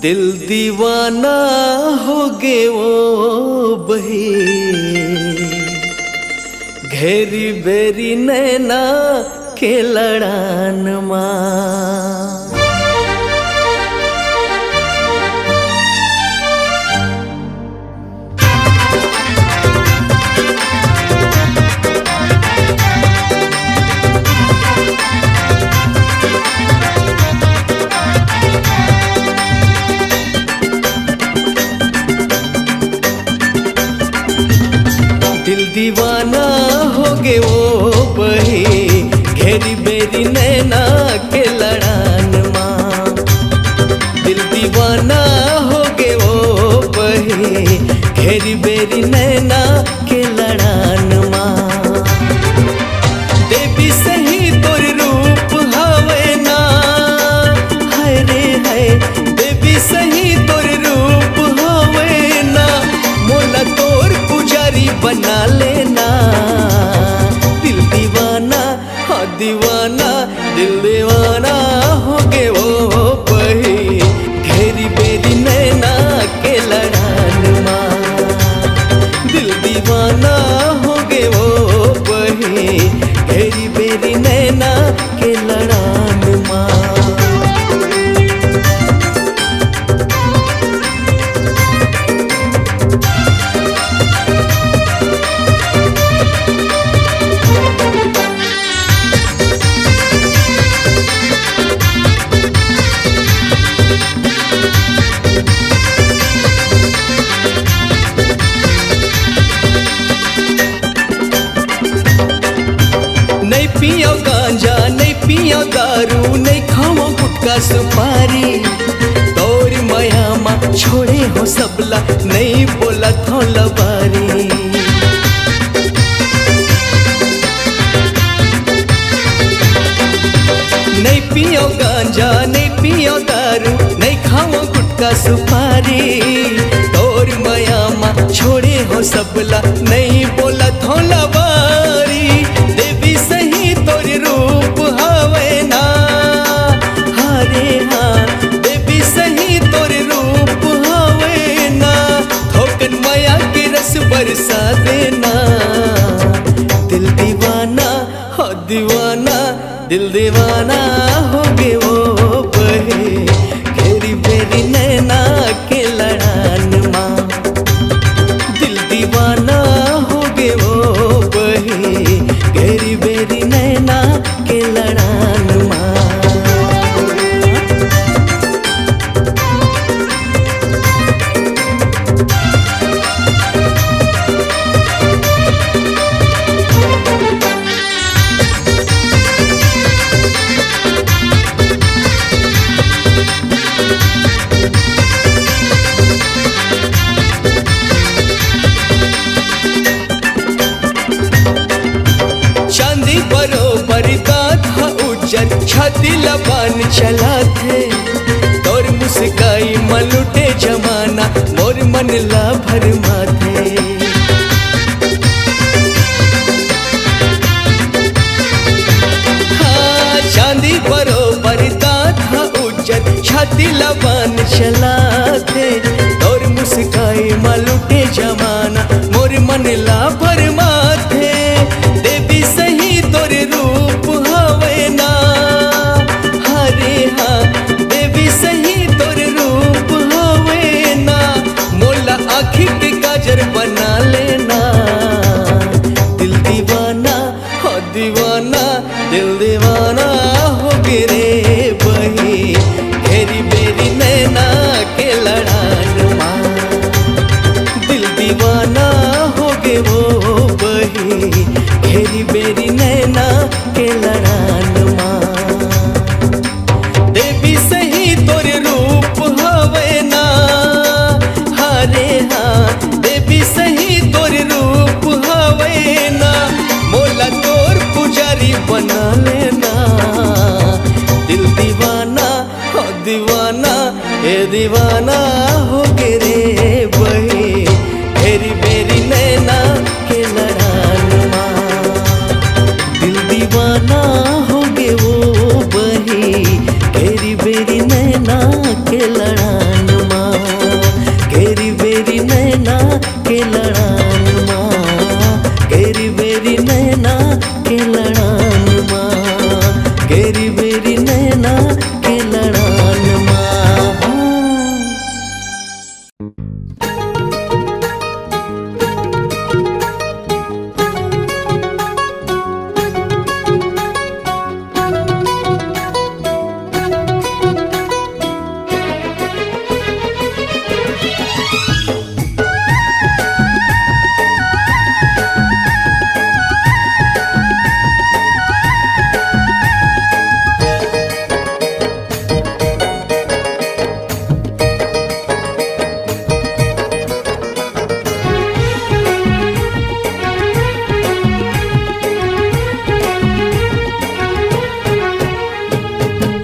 दिल दीवाना हो गे वो बही घेरी बेरी नैना के लड़ान माँ। दिल दीवाना हो गे वो बही घेरी बेरी नैना के लड़ान माँ। दिल दीवाना हो गे वो बही घेरी बेरी नैना के लड़ान माँ। देवी सही तोर रूप हवे ना हाय रे हाय, देवी सही तोर रूप हवे ना मोला तोर पुजारी बना लेना। दिल दीवाना हाँ दीवाना दिल दीवाना हो गे वो बही घेरी बेरी नैना के लड़ान माँ। दिल दीवाना हो गे वो बही घेरी बेरी नैना के लड़ान माँ। नहीं पियो गांजा नहीं पियो दारू नहीं खाओ गुटखा सुपारी तोरी माया माँ छोड़े हो सबला नहीं बोला थो लबारी। नहीं पियो गांजा नहीं पियो दारू नहीं खाओ गुटखा सुपारी तोरी माया माँ छोड़े हो सबला नहीं बोला थो लबारी। देवी सही तोर रूप हवे ना हरे हाँ, देवी सही तोर रूप हवे ना थोकन माया के रस बरसा देना। दिल दीवाना हो दीवाना दिल दीवाना हो गे वो बही घेरी बेरी नैना के लड़ान माँ। दिल दीवाना हो गे वो बही घेरी बेरी नैना के लड़ान माँ। चांदी बरोबर का था उज्जर छाती लबान चला थे तोर मुस्काई मलुटे जमाना मोर मन ला भरमा थे। हाँ चांदी बरोबर का था उज्जर छाती लबान चला थे तोर मुस्काई मलुटे जमाना मोर मन ला भरमा थे। देवी सही तोर रूप हवे ना हरे हाँ, देवी सही तोर रूप हवे ना मोला आँखी के काजर बना लेना। दिल दीवाना हो दीवाना दिल दीवाना हो गे रे बही घेरी बेरी नैना के लड़ान माँ। दिल दीवाना हो गे वो बही घेरी बेरी नैना के लड़ान माँ। देवी सही तोर रूप हवे ना हरे हाँ, देवी सही तोर रूप हवे ना मोला तोर पुजारी बना लेना। दिल दीवाना हो दीवाना ए दीवाना हो गे रे बही घेरी बेरी नैना के लड़ान माँ। दिल दीवाना हो गे वो बही घेरी बेरी नैना के लड़ान। बेरी नैना के लड़ान माँ।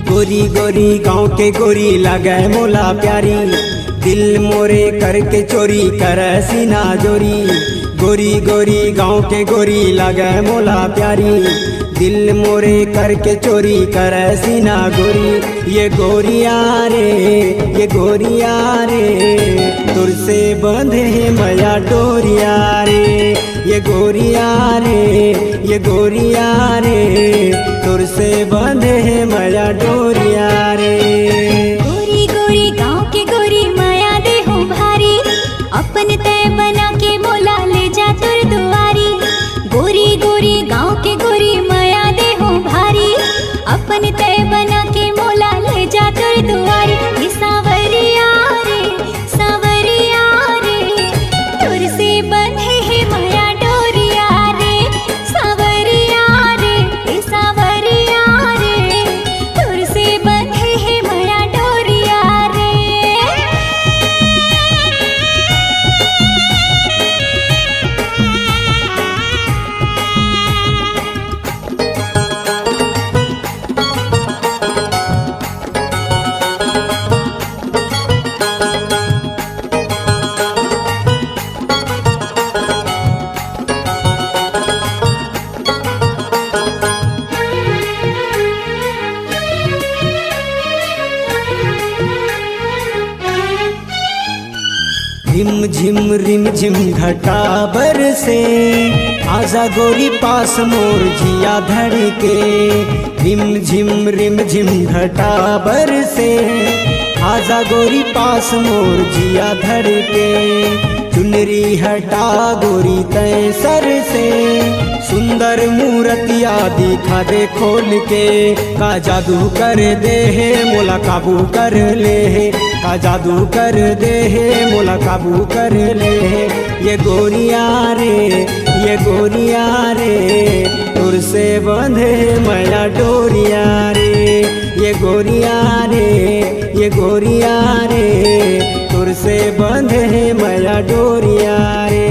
गोरी गोरी गाँव के गोरी लगे मोला प्यारी, दिल मोरे करके चोरी कर सीना जोरी। गोरी गोरी गाँव के गोरी लगे मोला प्यारी, दिल मोरे करके चोरी कर सीना गोरी। ये गोरिया रे ये गोरिया रे तुर से बंधे है मैया डोरिया रे। ये गोरिया रे ये गोरिया रे तुर से बंधे है मैया डोरिया रे। गोरी गोरी गाँव के गोरी माया दे हो भारी, अपन तय बना के मोला ले जा तुर दुआरी। गोरी गोरी गाँव के गोरी माया दे हो भारी, अपन तय बना के मोला ले जा तुर दुआरी। ये सावरिया रे तुर से बंधे है माया डोरिया रे। सावरिया रे तुर से बंधे है माया डोरिया रे। रिम झिम घटा बरसे, आजा गोरी पास मोर जिया धड़के। रिम झिम घटा बरसे, आजा गोरी पास मोर जिया धड़के। चुनरी हटा गोरी तय सर से, सुंदर मूर्तिया दिखा दे खोल के। का जादू कर दे है मोला काबू कर ले है, का जादू कर दे है मोला काबू कर ले है। ये गोरिया रे तुर से बंधे मैया डोरिया रे। ये गोरिया रे तुर से बंधे मैया डोरिया रे।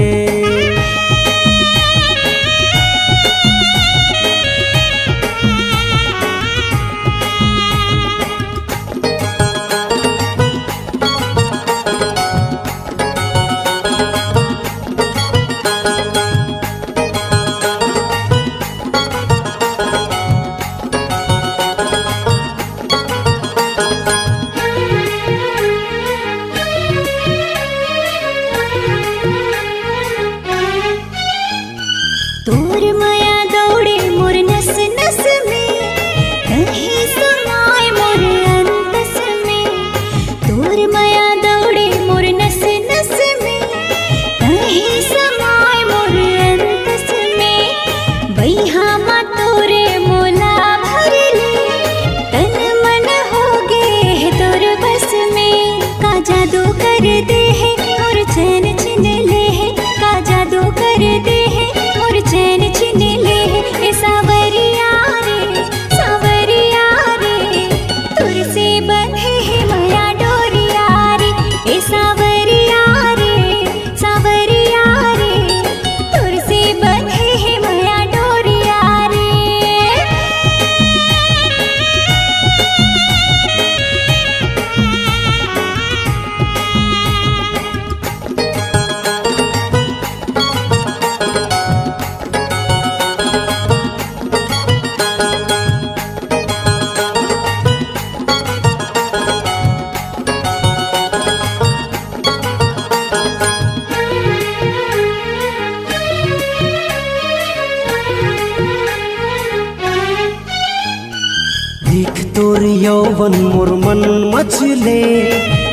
देख तोर यौवन मोर मन मचले,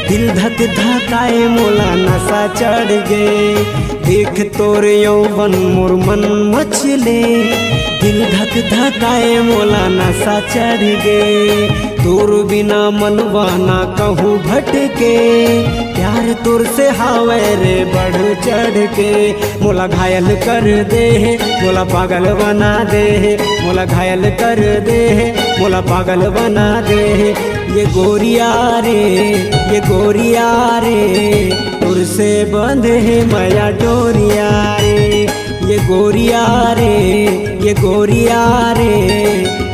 दिल धक धकाए मोला नशा चढ़ गे। देख तोर यौवन मोर मन मचले, दिल धक धकाए मोला नशा चढ़ गे। तोर बिना मनवा ना कहूँ भटके, प्यार तोर से हावे रे बढ़ चढ़ के। मोला घायल कर दे, मोला पागल बना दे, मोला घायल कर दे, मोला पागल बना दे। ये गोरिया रे, ये गोरिया रे, तुर से बंधे है माया डोरिया रे। ये गोरिया रे, ये गोरिया रे,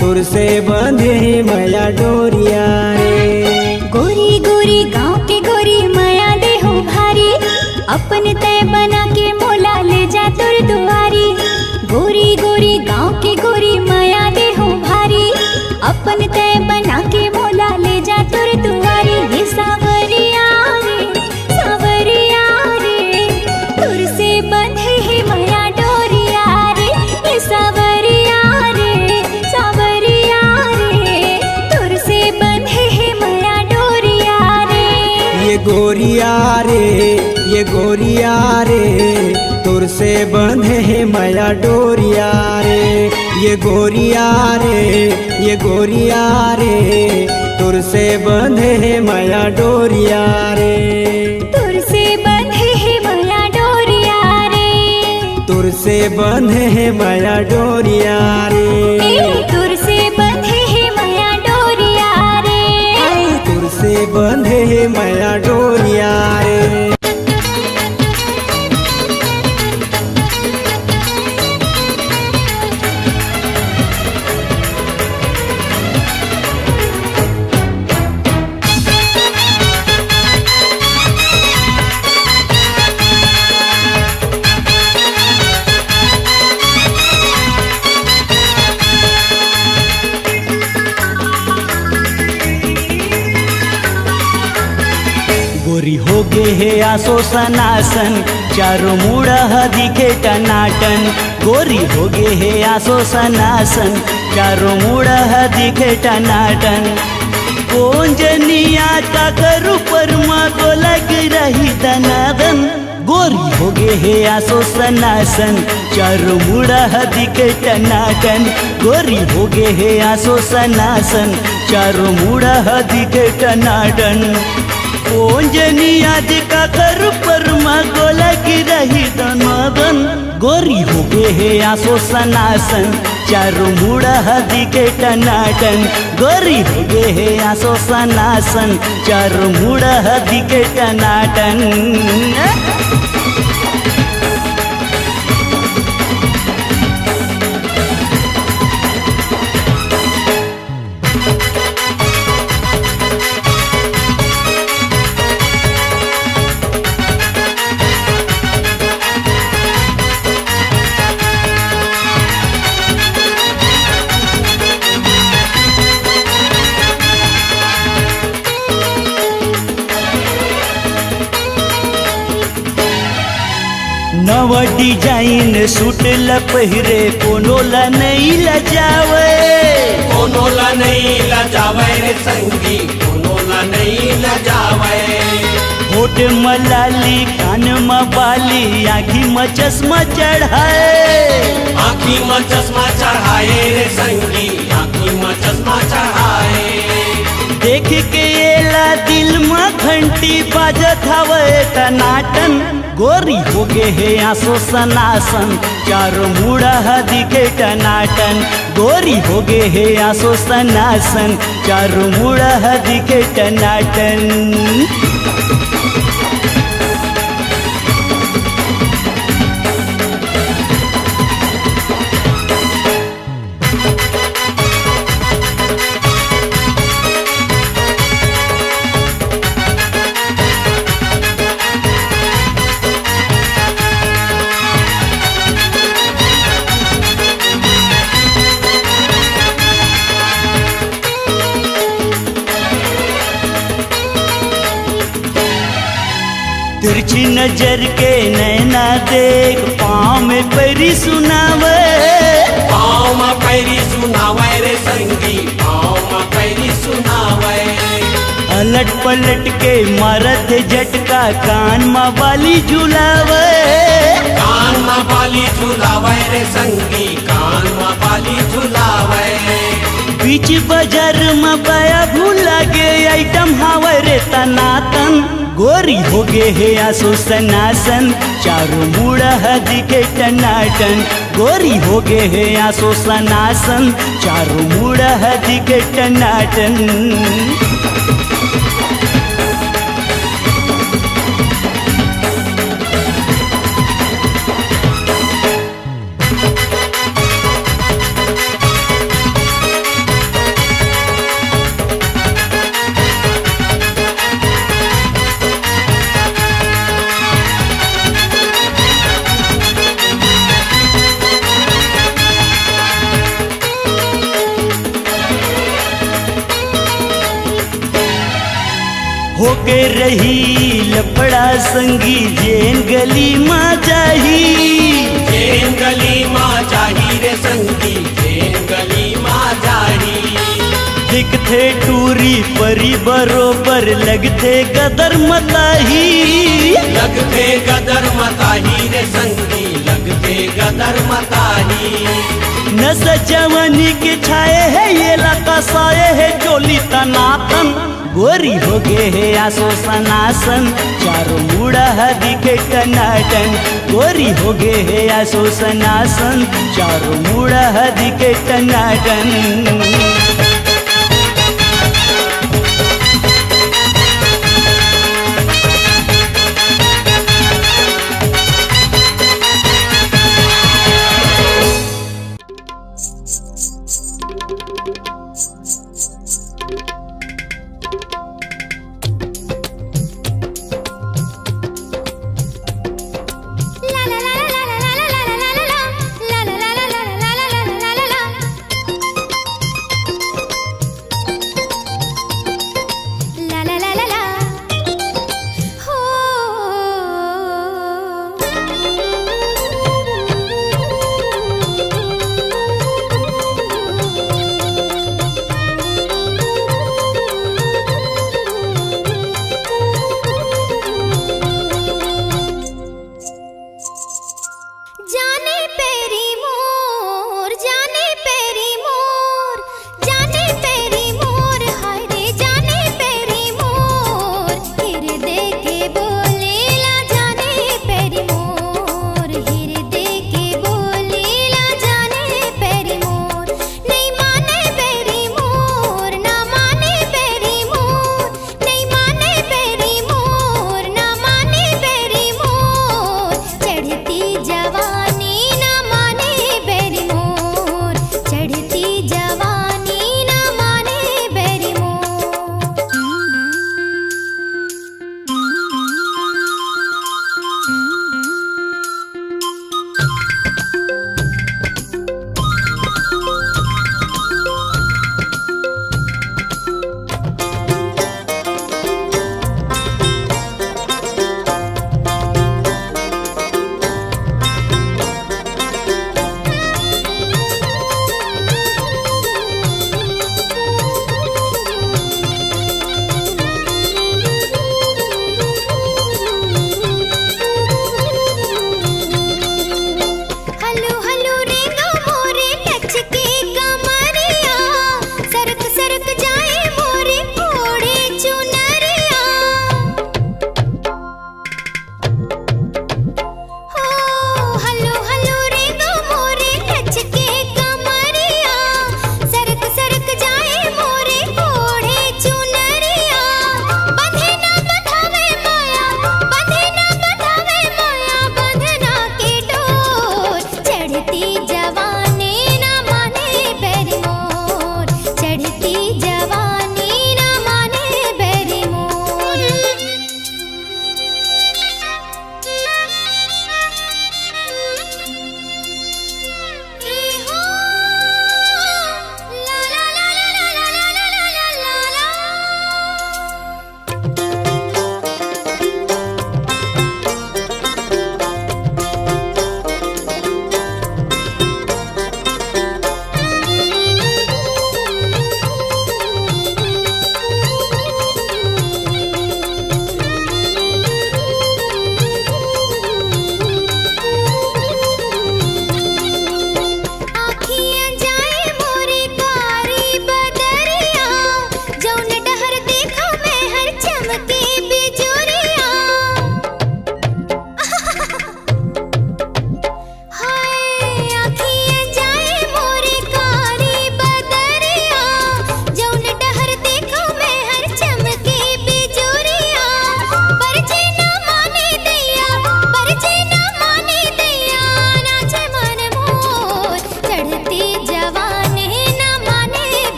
तुर से बंधे है माया डोरिया रे। गोरी गोरी गाँव के गोरी माया दे हो भारी, अपन तय बना के मोला ले जा तुर दुआरी। गोरी गोरी गाँव के गोरी माया दे हो भारी, अपन तय बना के मोला ले जा तुर दुआरी। ये सावरिया रे, सावरिया रे, तुर से बंधे है माया डोरिया रे। ये सावरिया रे, सावरिया रे, तुर से बंधे है माया डोरिया रे। ये गोरिया रे, ये गोरिया रे, तुर से बंधे है माया डोरिया रे। ये गोरिया रे, ये गोरिया रे, तुर से बंधे है माया डोरिया रे। तुर से बंधे है माया डोरिया रे। तुर से बंधे है माया डोरिया रे। तुर से बंधे है माया डोरिया रे। तुर से बंधे है माया डोरिया रे। गोरी हो गे हे आसो सनासन, चारों मुड़ा दिखे टनाटन। गोरी हो गे हे आसो सनासन, चारों मुड़ा दिखे टनाटन। कौन जनिया का करू परमा को लग रही दनादन। गोरी हो गे हे आसो सनासन, चारों मुड़ा दिखे टनाटन। गोरी हो गे हे आसो सनासन, चारों मुड़ा दिखे टनाटन। कौन जनिया का कर परमा को लग रही दनादन। गोरी हो गे हे आसो सनासन, चारों मुड़ा दिखे टनाटन। गोरी हो गे हे आसो सनासन, चारों मुड़ा दिखे टनाटन। नव डिजाइन सूट ल पहिरे, कोनो ला नहीं लजावे, कोनो ला नहीं लजावे रे संगी, कोनो ला नहीं लजावे। होठ में लाली, कान में बाली, आँखी में चश्मा चढ़ाए, आँखी में चश्मा चढ़ाए रे संगी, आँखी में चश्मा चढ़ाए। देख के एला दिल में घंटी बाजत हवे टनाटन। गोरी हो गे हे आसो सनासन, चारों मुड़ा दिखे टनाटन। गोरी हो गे हे आसो सनासन, चारों मुड़ा दिखे टनाटन। तिरछी नजर के नैना देख, पाँव में परी सुनावे, पाँव पाँव में पैरी सुनावे रे संगी, पाँव में पैरी सुनावे। अलट पलट के मारत झटका कान में बाली झुलावे, कान में बाली झुलावे रे संगी, कान में बाली झुलावे। बीच बाजार में पाया भूला गे आइटम हावे रे तनातन, गोरी हो गे हे आसो सनासन, चारों मुड़ा दिखे टनाटन, गोरी हो गे हे आसो सनासन, चारों मुड़ा दिखे टनाटन। होके रही लफड़ा संगी जेन गली माँ जाही, जेन गली माँ जाही रे संगी, जेन गली माँ जाही। दिखते टूरी परी बरोबर लगते गदर मताही, लगते गदर मताही रे संगी, लगते गदर मताही। नस जवानी के छाए है ये लका साए है चोली तनातन, गोरी हो गे हे आसो सनासन, चारों मुड़ा दिखे टनाटन, गोरी हो गे हे आसो सनासन, चारों मुड़ा दिखे टनाटन।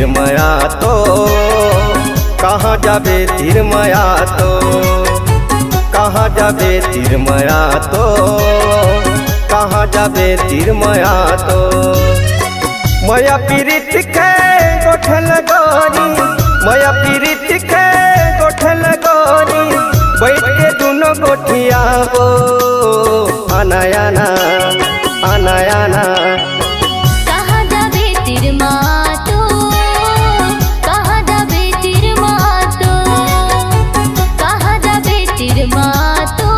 तिरमया तो कहाँ जाबे तिरमया तो कहाँ जाबे तिरमया तो कहाँ जाबे तिरमया तो मया पीरित के गोठल गोरी मया पीरित के गोठल गोरी बैठ के दोनों गोठिया हो अनायाना अनायाना कहाँ जाबे तिरमा तो कहाँ जाबे तिरमा तो कहाँ जाबे तिरमा तो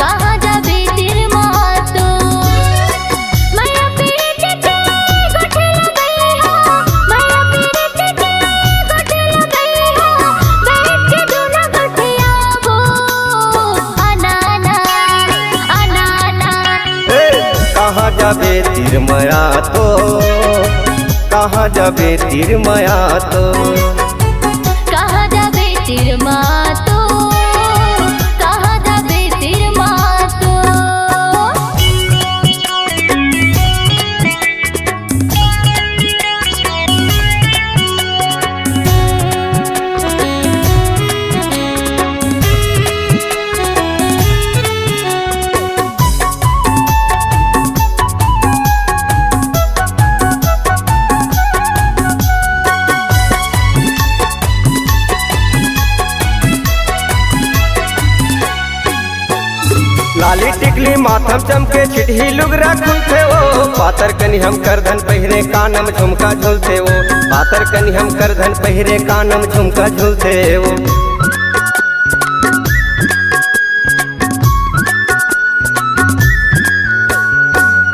कहाँ जाबे तिरमा तो माया पीरित के गोठल गई हो माया पीरित के गोठल गई हो बैठ के दोनों गोठिया हो अनाना अनाना कहाँ जाबे तिरमया तो कहाँ जाबे तिरमया तो कहाँ जाबे तिरमा तो कहाँ जाबे तिरमा तो लाली टिकली माथम चमके छिटही लुगरा खुलते वो पातर कनी हम करधन पहिरे कानम झुमका झुलते वो पातर कनी हम करधन पहिरे कानम झुमका झुलते वो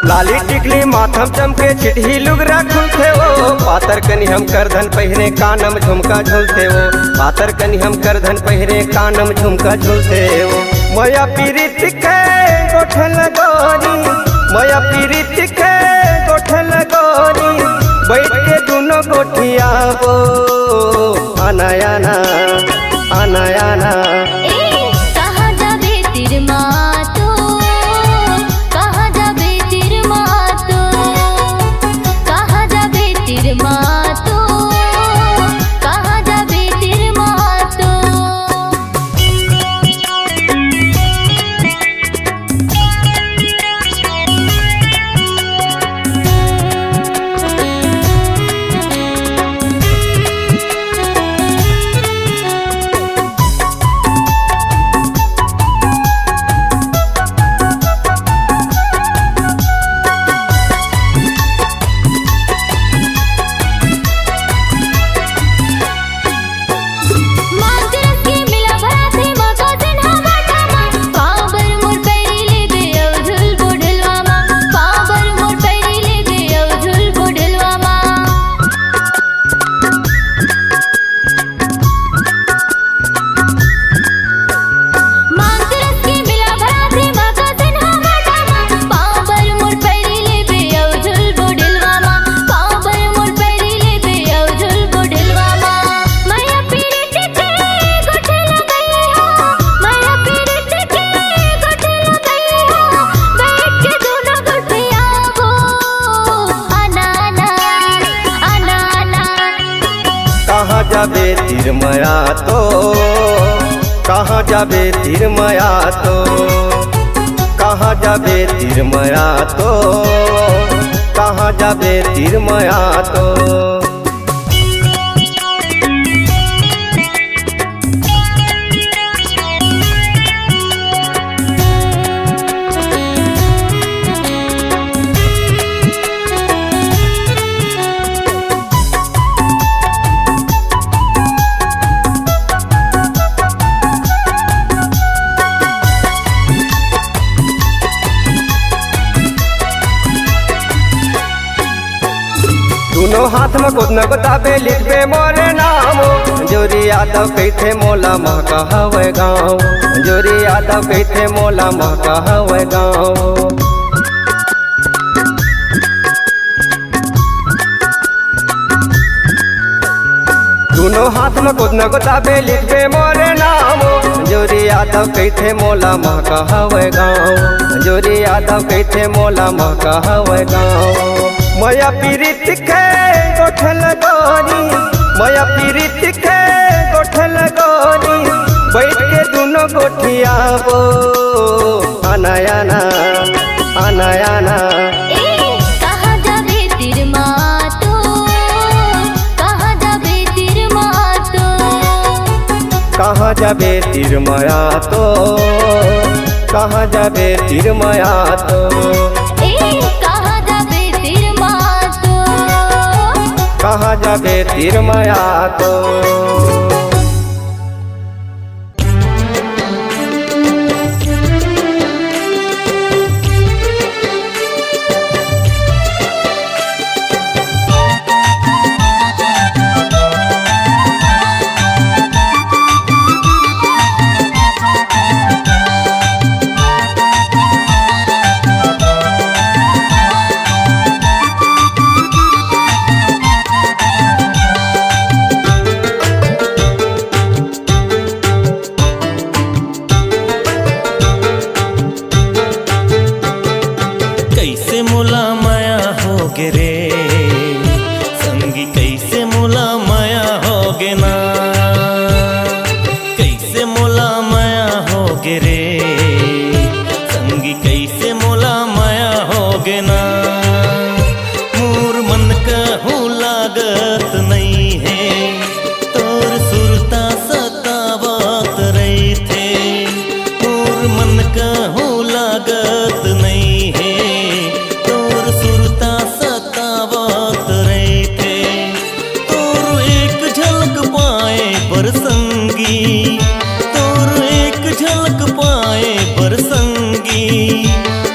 लाली टिकली माथम चमके छिटही लुगरा खुलते वो पातर कनी हम करधन पहिरे कानम झुमका झुलते वो पातर कनी हम करधन पहिरे कानम झुमका झुलते वो मया पीरित के गोठल गोरी मया पीरित के गोठल गोरी बैठ के दोनों गोठिया हो अनायाना अनायाना कहाँ जाबे तिरमा तो कहाँ जाबे तिरमा तो कहाँ जाबे तिरमा तो कहाँ जाबे तिरमा तो मांगरस के मिला भरा थे मका सिन्हा माटामा पावर मोर पैरी ले बे औझुल बोढलवामा पावर मोर पैरी ले बे औझुल बोढलवामा मांगरस के मिला भरा थे मका सिन्हा माटामा पावर मोर पैरी ले बे औझुल बोढलवामा पावर मोर पैरी ले बे औझुल बोढलवामा माया पीरित के गोठल गई हो माया पीरित के गोठल गई हो बैठ के दोनों गोठिया हो अनाना अनाना कहाँ जाबे तिरमया तो कहाँ जाबे तिरमया तो कहाँ जाबे तिरमया तो कहाँ जाबे तिरमया तो दोनों हाथ में कुछ न बताबे लिखबे मोरे नाम जोरी यादव कहते मोला महका हवे गाँव जोरी यादव कहते मोला महका हवे गाँव दोनों हाथ में कुछ न बताबे लिखबे मोरे नाम जोरी यादव कहते मोला महका हवे गाँव जोरी यादव कहते मोला महका हवे गाँव मया पीरित के गोठल गोरी माया पीरित के गोठल गोरी बैठ के दोनों गोठियाबो आना आना आना आना कहाँ जाबे तिर मातो, कहाँ जाबे तिर मातो, कहाँ जाबे तिर माया तो, कहाँ जाबे तिर माया तो, कहाँ जाबे तिर मातो, कहाँ जाबे तिर माया तो। कैसे मुला माया होगे रे संगी, कैसे मुला माया होगे ना, कैसे मुला माया होगे रे संगी, कैसे मुला माया होगे ना। मोर मन कहूँ लागत नहीं है तोर सुरता सतावत रही थे, मोर मन कहूँ लागत नहीं है तोर सुरता सतावत रही थे। तोर एक झलक पाए पर संगी, तोर एक झलक पाए पर संगी,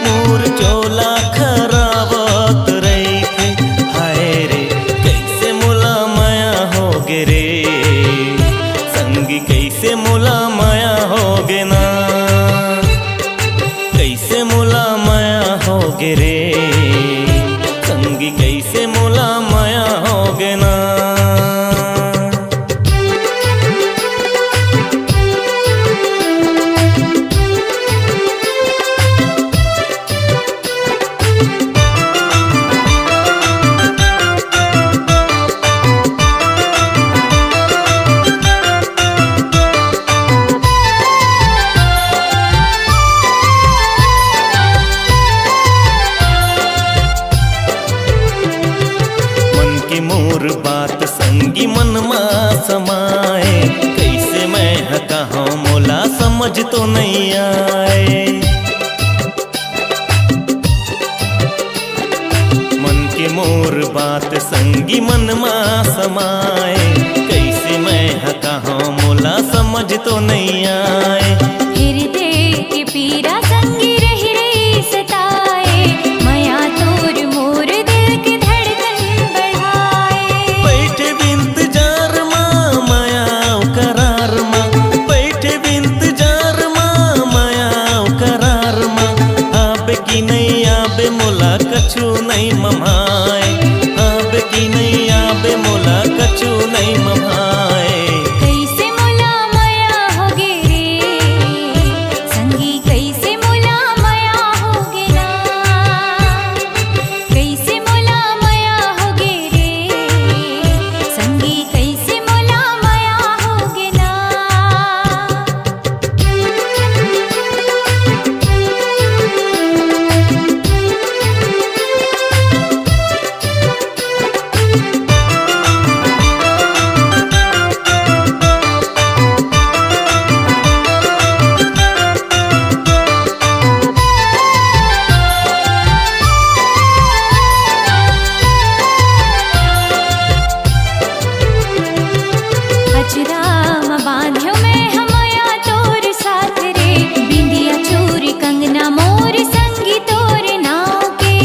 मोर चोला खराबत रही थे। हाय रे कैसे मुला माया होगे रे संगी, कैसे मुला माया होगे ना, कैसे मुला माया होगे रे संगी, कैसे मुला माया होगे ना। मन की मोर बात संगी मन मा समाए, कैसे मैं कहाँ मोला समझ तो नहीं आए। मन की मोर बात संगी मन मा समाए, कैसे मैं कहाँ मोला समझ तो नहीं आए। हृदय की पीड़ा संगी रही रही सताए, माया तोर मोर दिल की धड़कन बढ़ाए। बैठे बिंत जार माँ माया करार माँ, बैठे बिंत जार माँ माया करार माँ, आबे की नहीं आबे मोला कछु नहीं ममाए, आबे की नहीं आबे मोला कछु नहीं ममाए। कैसे मुला माया होगे रे संगी, कैसे मुला माया होगे ना, कैसे मुला माया होगे रे संगी, कैसे मुला माया होगे ना। अचराम बांध्यो मैं हमया तोर साथ रे, बिंदिया चूरी कंगना मोर संगी तोर नाव के।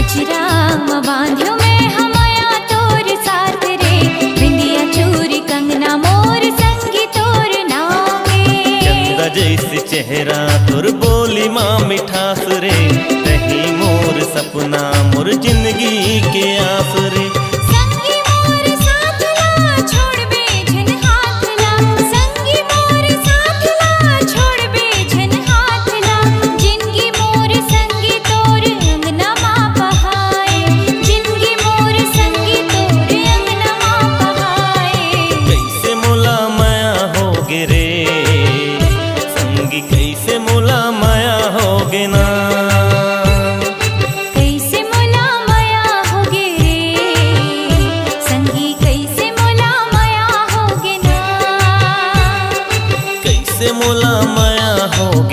अचराम बांध्यो मैं हमया तोर साथ रे, बिंदिया चूरी कंगना मोर संगी तोर नाव के। चंदा जैसे चेहरा तोर बोली माँ मिठास रे, रही मोर सपना मोर जिंदगी के आस रे। संगी मोर साथ ला छोड़ बेझन हाथ ला, संगी मोर साथ ला छोड़ बेझन हाथ ला, जिंदगी मोर संगी तोर अंगना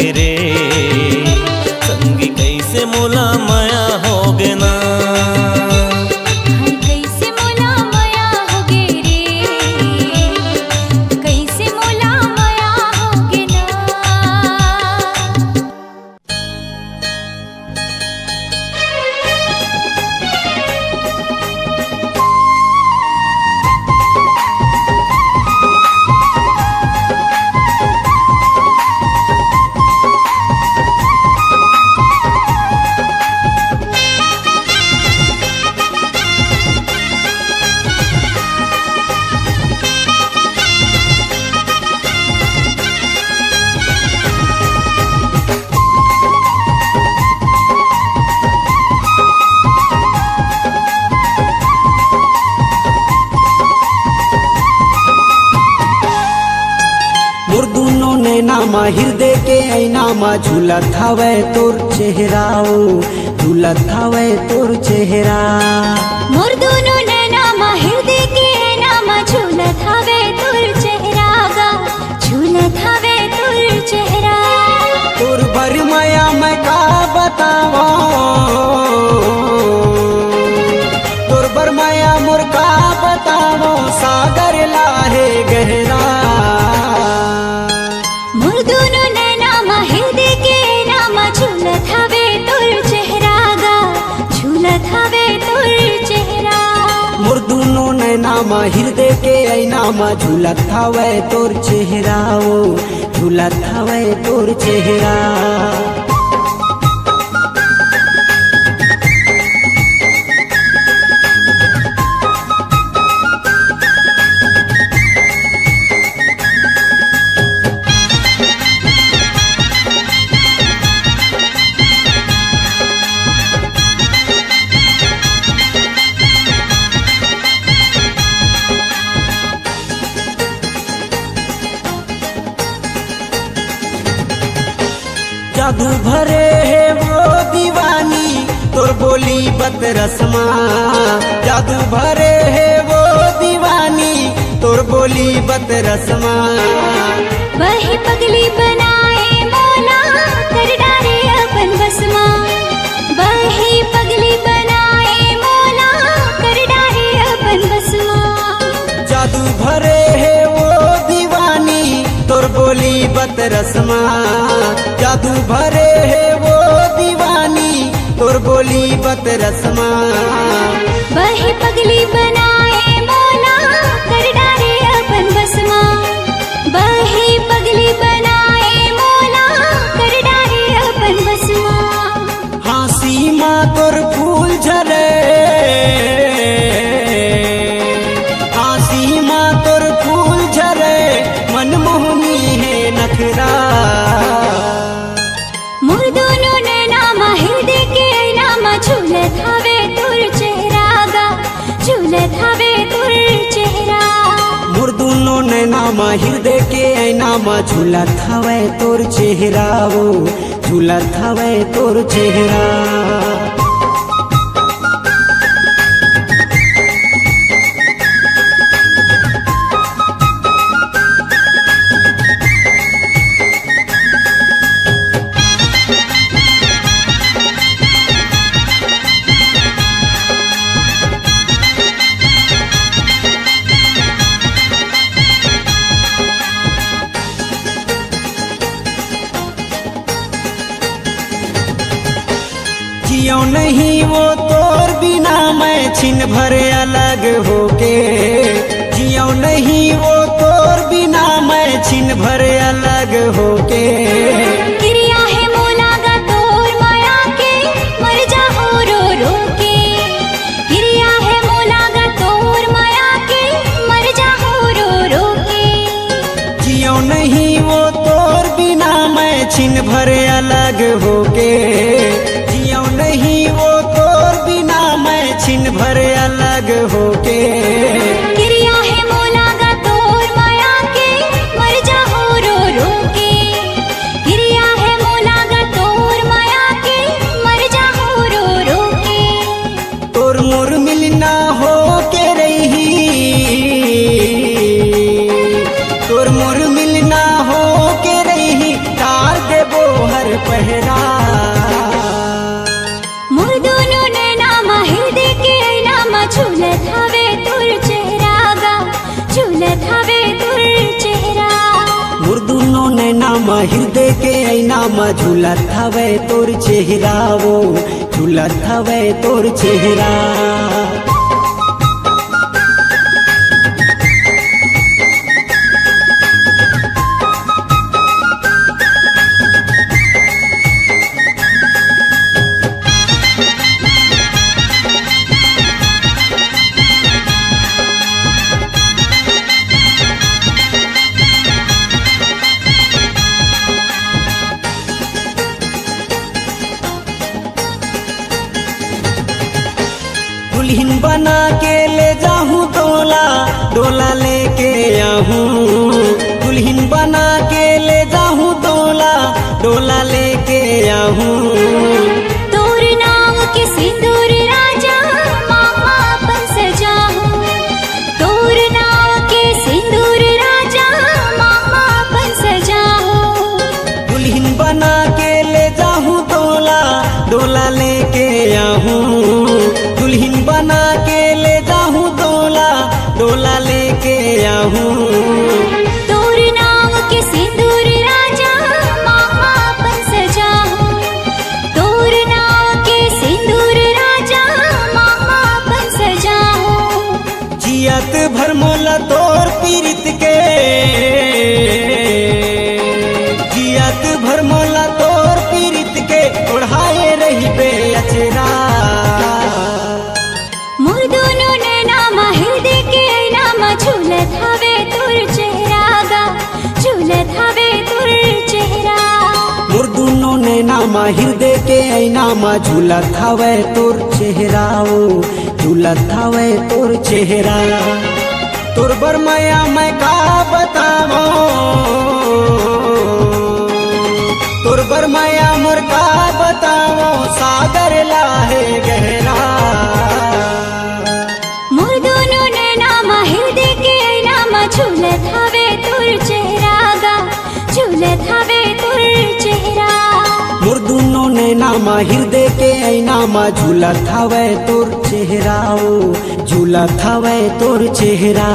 होगे रे संगी कैसे मोला माया होगे ना हाय कैसे मोला माया होगे रे कैसे मोला माया होगे ना। मोर दुनो नैनामा हृदय के ऐनामा झूलत हवे तोर चेहराओ झूलत हवे तोर चेहरा। मोर दोनों नैना मा हृदय के नामा झूलत हवे तोर चेहरा गा झूलत हवे तोर चेहरा। तोर भर माया मैं का बतावा तोर भर माया मोर का बतावा सागर लाहे गहरा। मोर दोनों नैना मा हृदय के नामा झूलत हवे तोर चेहरा गा झूलत हवे तोर चेहरा। मोर दुनो नैनामा हृदय के ऐनामा झूलत हवे तोर चेहराओ झूलत हवे तोर चेहरा। जादू भरे है वो दीवानी तोर बोली बत रस्मा। जादू भरे है वो दीवानी तोर बोली बत रस्मा। वही पगली बनाए मोला कर डारे अपन बसमा। वही पगली बनाए मोला कर डारे अपन बसमा। जादू भरे है वो दीवानी तोर बोली बत रस्मा। जादू भरे है वो दीवानी तोर बोली बत रस्मा। वही पगली बनाए मोला कर डारे अपन बसमा। वही पगली बनाए मोला कर डारे अपन बसमा। हाँसी माँ तोर फूल झरे हाँसी माँ तोर फूल झरे मनमोहनी है नखरा। मोर दोनों नैना मा हृदय के नामा झूलत हवे तोर चेहरा गा झूलत हवे तोर चेहरा। मोर दुनो नैनामा हृदय के ऐनामा झूलत हवे तोर चेहराओ झूलत हवे तोर चेहरा। जियो नहीं वो तोर बिना मैं छिन भर अलग होके। जियो नहीं वो तोर बिना मैं छिन भर अलग होके। क्रिया है मोला गा तोर माया के मर जाहो रो रो के। क्रिया है मोला गा तोर माया के मर जाहो रो रो के। जियो नहीं वो तोर बिना मैं छिन भर अलग होके। जियो नहीं वो तोर बिना मैं छिन भर अलग होके। क्रिया है मोला गा तोर माया के मर जाहो रो रो के। क्रिया है मोला गा तोर माया के मर जाहो रो रो के। तोर मोर मिलना हो के रही तोर मोर मिलना हो के रही तार देबो म हृदय के ऐना म झूलत हवे तोर चेहरा वो झूलत हवे तोर चेहरा। दुल्हन बना के ले जाऊं डोला डोला लेके आऊं, दुल्हन बना के ले जाऊं डोला डोला लेके आऊं। तोर नाम के सिंदूर राजा मामा अपन सजाऊं, तोर नाम के सिंदूर राजा मामा अपन सजाऊं। दुल्हन बना के ले जाऊं डोला डोला लेके आऊं, दुल्हन बना के ले जाऊं डोला डोला लेके आऊं। तोर नाम के सिंदूर राजा मामा अपन सजाऊं, तोर नाम के सिंदूर राजा मामा अपन सजाऊं। जियत भर मोला तोर पीरित के, जियत भर मोला तोर पीरित के ओढ़ाए रही बे अचरा। मोर दोनों नैना मा हृदय के ऐना मा झूलत हवे तोर चेहरा गा, झूलत हवे तोर चेहरा। मोर दुनो नैना मा हृदय के ऐना मा झूलत हवे तोर चेहरा ओ झूलत हवे तोर चेहरा। तोर बर माया मैं का बतावो, तोर बर माया मोर का बतावो सागर लाहे गहरा। मोर दोनों नैना मा हृदय के ऐना मा झूलत हवे तोर चेहरा गा, झूलत हवे तोर चेहरा। मोर दुनो नैना मा हृदय के ऐना मा झूलत हवे तोर चेहरा ओ झूलत हवे तोर चेहरा।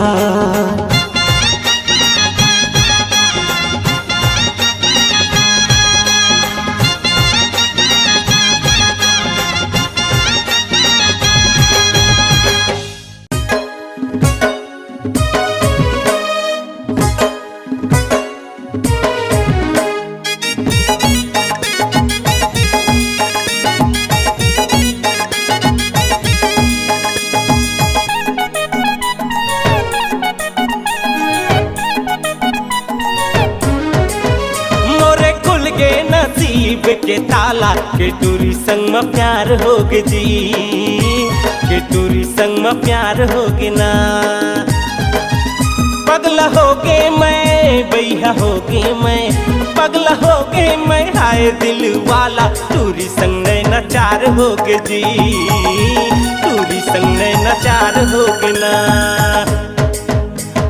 मोरे खुल गे नसीब के ताला के टूरी संग में प्यार हो गे जी, के टूरी संग में प्यार हो गे ना। पगला हो गे मैं बैहा हो गे मैं, पगला हो गे मैं हाय दिल वाला टूरी संग नचार हो गे जी, टूरी संग नचार हो गे ना।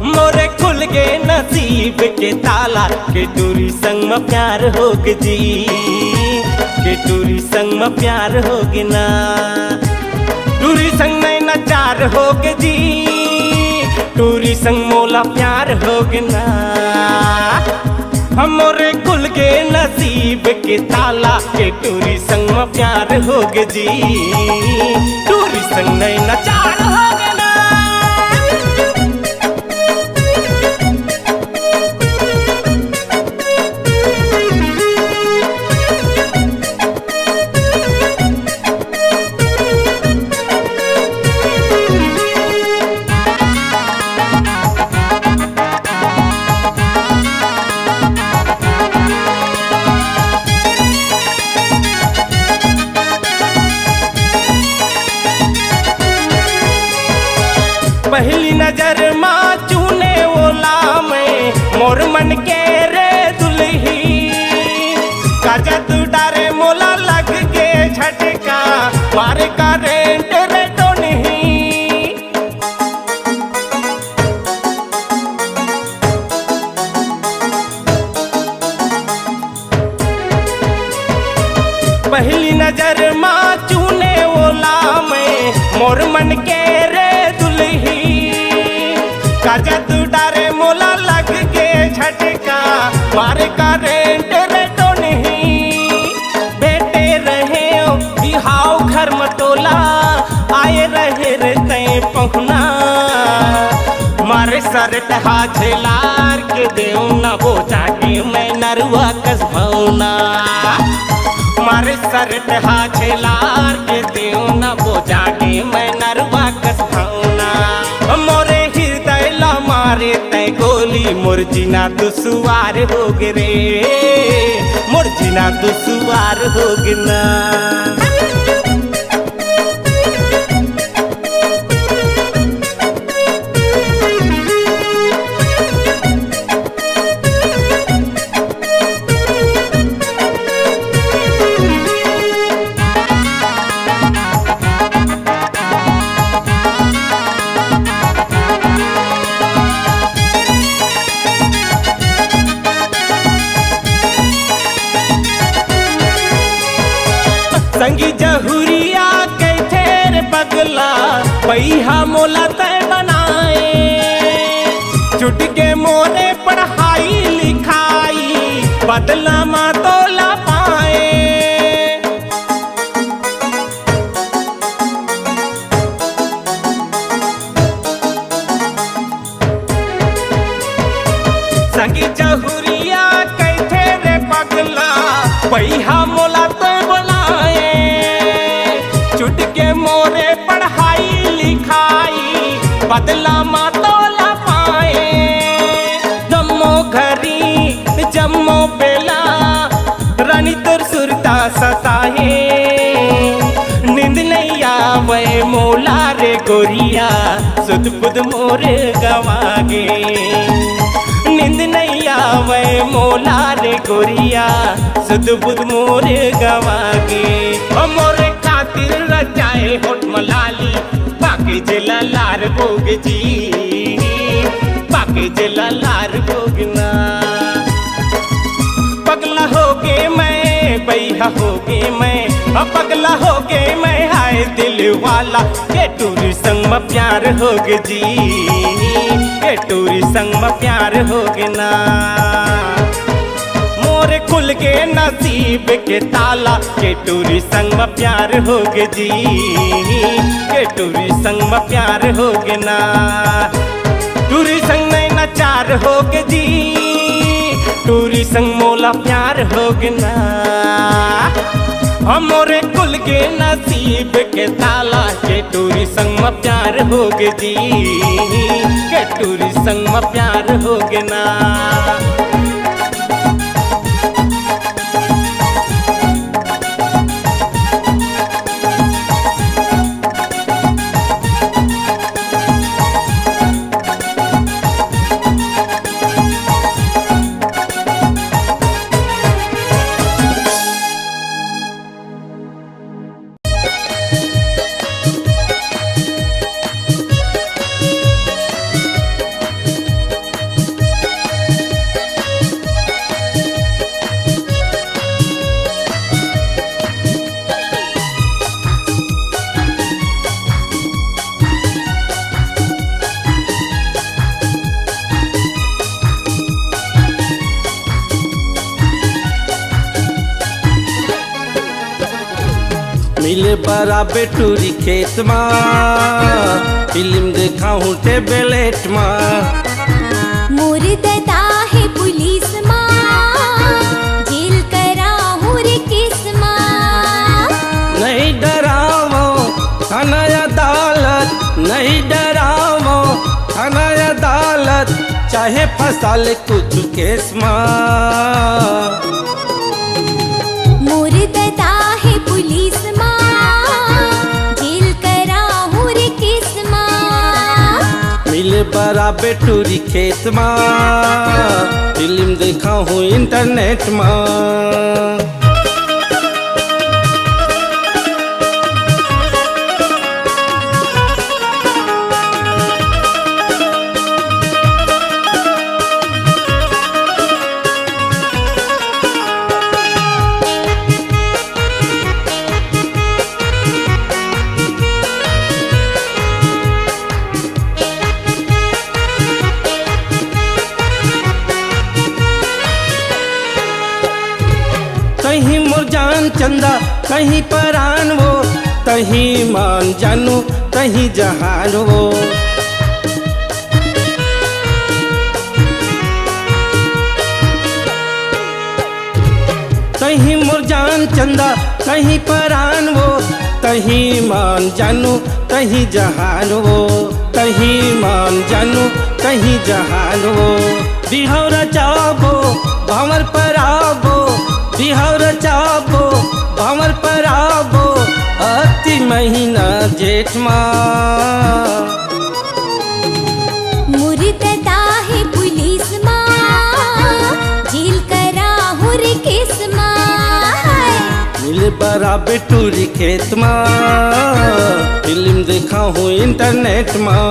मोरे खुल गे नसीब के ताला के टूरी संग में प्यार हो गे जी, के टूरी संग में प्यार हो गे ना। टूरी संग नचार हो गे जी, टूरी संग मोला प्यार हो गे ना। हमरे खुल गे नसीब के ताला के टूरी संग में प्यार हो गे जी, टूरी संग नचार हो गे ना। पहली नजर माँ चूने ओला में मोर मन के रे दुल्ही का जादू डारे मोला लग के झटका मार का रेंट रे टोनी। पहली नजर माँ चूने ओला में मोर मन के रे दुल्ही का जादू डारे मोला लग के झटका मार का रे मारे सरट हाथेलार के देव न वो जाके मैं नरुआ कस भौना मारे सरट हाथेलार के देव न वो जाके मैं नरुआ कस भौना मोरे हृदय ला मारे तय गोली मुरजिना दुसुआर हो गे रे मुरजिना दुसुआर हो गे ना संगी जहुरिया कैथे रे पगला पैहा मोला तय बनाए छुट के मोरे पढ़ाई लिखाई बदला मा तोला पाए संगी जहुरिया कैथे रे पगला पैहा मोला तय बनाए छुट के मोरे पढ़ाई लिखाई बदला मा तोला पाए जम्मो घरी जम्मो बेला रानी तोर सुरता सताए नींद नहीं आवे मोला रे गोरिया सुध बुध मोरे गवागे नींद नहीं आवे मोला रे गोरिया सुध बुध मोरे गवागे ओ मोरे खातिर रचाए होठ मलाली पाके जिला लार भोग जी पाके जिला लार भोगना पगला हो गे मैं बैहा हो गे मैं पगला हो गे मैं हाय दिल वाला के टूरी संग में प्यार हो गे जी के टूरी संग में प्यार हो गे ना मोरे खुल के नसीब के ताला के टूरी संग में प्यार हो गे जी के टूरी संग में प्यार हो गे ना टूरी संग नहीं नचार हो गे जी टूरी संग मोला प्यार हो गे ना हमोरे कुल के नसीब के ताला के टूरी संग में प्यार हो गे जी के टूरी संग में प्यार हो गे ना मिले बराबर टूरी खेत में फिल्म देखाऊं टेबलेट में मोर ददा है पुलिस माँ जेल कराहूँ रे केस माँ नहीं डरावो थाना अदालत नहीं डरावो थाना अदालत चाहे फंसा ले कुछ केस में मोर ददा है पुलिस माँ जेल कराहूँ रे केस माँ मिले बराबर टूरी खेत में फिल्म देखाऊं इंटरनेट में कहीं मोर जान चंदा कहीं परान वो कहीं मान जानू कहीं जहान वो कहीं मोर जान चंदा कहीं परान वो, कहीं मान जानू कहीं जहान वो, कहीं मान जानू कहीं जहान वो। बिहौर चाबो भंवर पर आबो, बिहौर चाबो भंवर पर आबो, अति महीना जेठ माँ। मुर्तदा है पुलिस माँ, जेल करा हुर केस माँ। मिल बराबर टूरी खेत माँ, फिल्म देखा हूँ इंटरनेट माँ।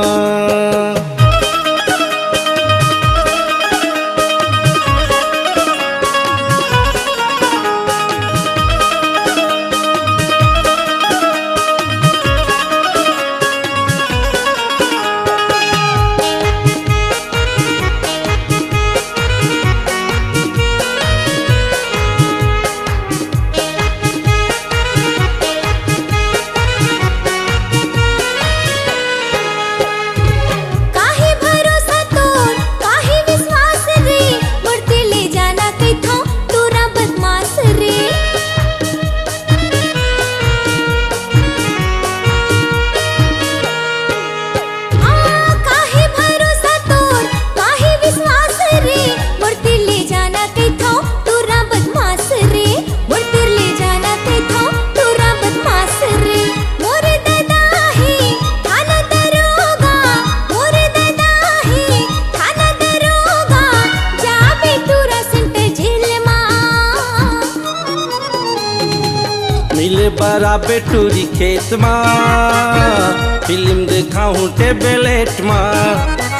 बराबर टूरी खेत माँ, फिल्म देखा हूँ टेबलेट माँ।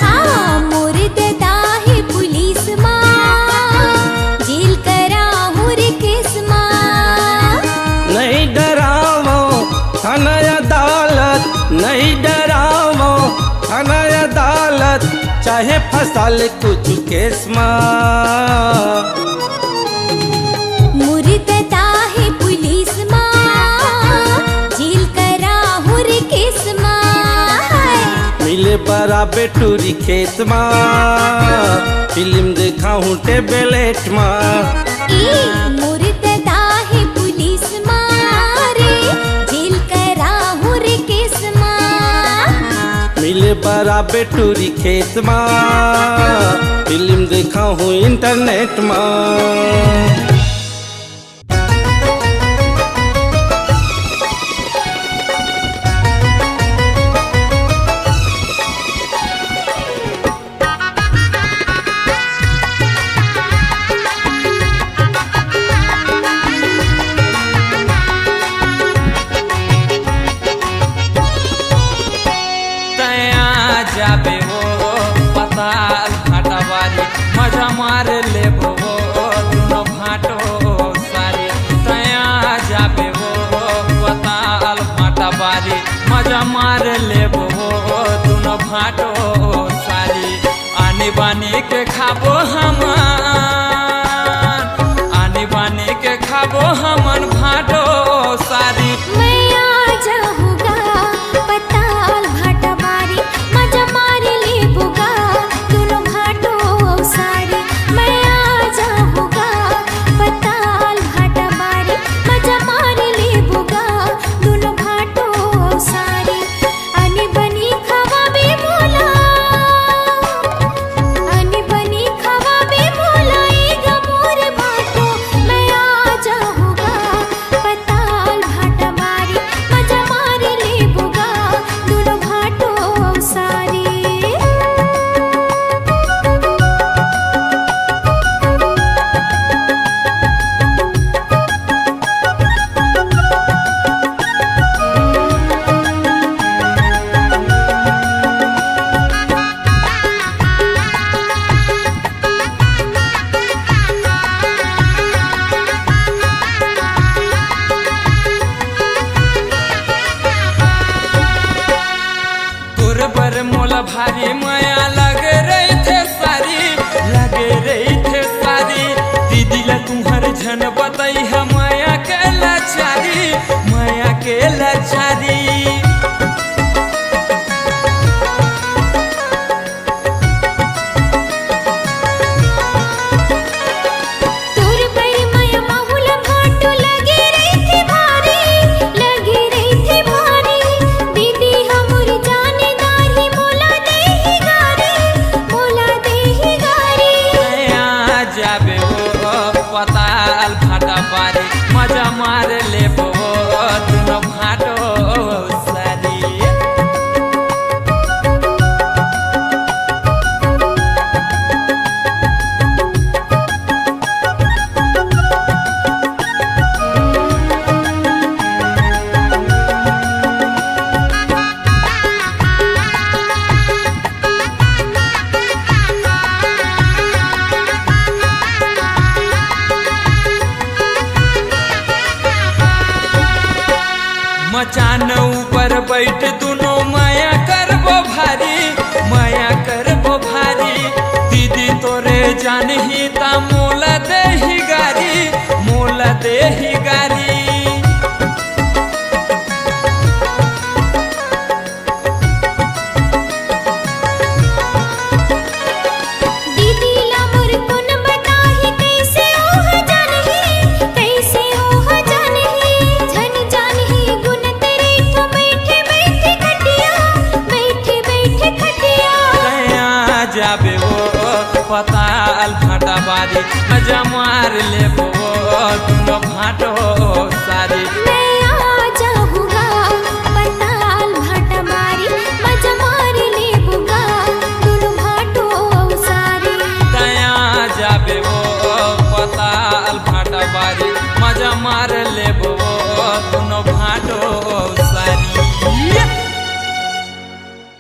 हाँ मुर्तदा है पुलिस माँ, जेल करा हूँ रे केस माँ। नहीं डरावो थाना अदालत, नहीं डरावो थाना अदालत, चाहे फंसा ले कुछ केस माँ। मुर्तदा है पुलिस माँ, मिले बराबर टूरी खेत माँ, फिल्म देखा हूँ टेबलेट माँ। मुर्तदा है पुलिस माँ रे, जेल करा हूँ रे केस माँ। मिले बराबर टूरी खेत माँ, फिल्म देखा हूँ इंटरनेट माँ। जाबे वो पताल फाटावारी, मजा मार ले वो दोनों भाटो सारी। तया जाबे वो पताल फाटावारी, मजा मार ले वो दोनों भाटो सारी। आने बानी के खाबो हमन, आने बानी के खाबो हमन भाटो सारी। मैं आ जाऊंगा पताल भाटावारी, मजा मार ले बुगा दोनों भाटो सारी। मैं आ जाऊंगा पताल भाटावारी, मजा मार ले बुगा दोनों भाटो सारी। आनी बनी खवा बे बोला, आनी बनी खवा बे बोला एक मोर भाटो। मैं आ जाऊंगा पताल भाटावारी, मजा मार ले बुगा दोनों भाटो सारी। तोर मोला भारी माया लगे रही थे सारी, लगे रही थे सारी। दीदी ला तुम्हार झन बताई है माया के लाचारी, माया के लाचारी। तोर पर माया माहुल जानही ता मोला देही गारी, मोला देही गारी। दीदी ला मोर कुन बताही कैसे ओह जानही, कैसे ओह जानही। झन जानही गुन तेरे ठो बैठे बैठे खटिया, बैठे बैठे खटिया। तया जाबे वो पताल भाटा बारी, मजा मार ले वो दुनो भाटो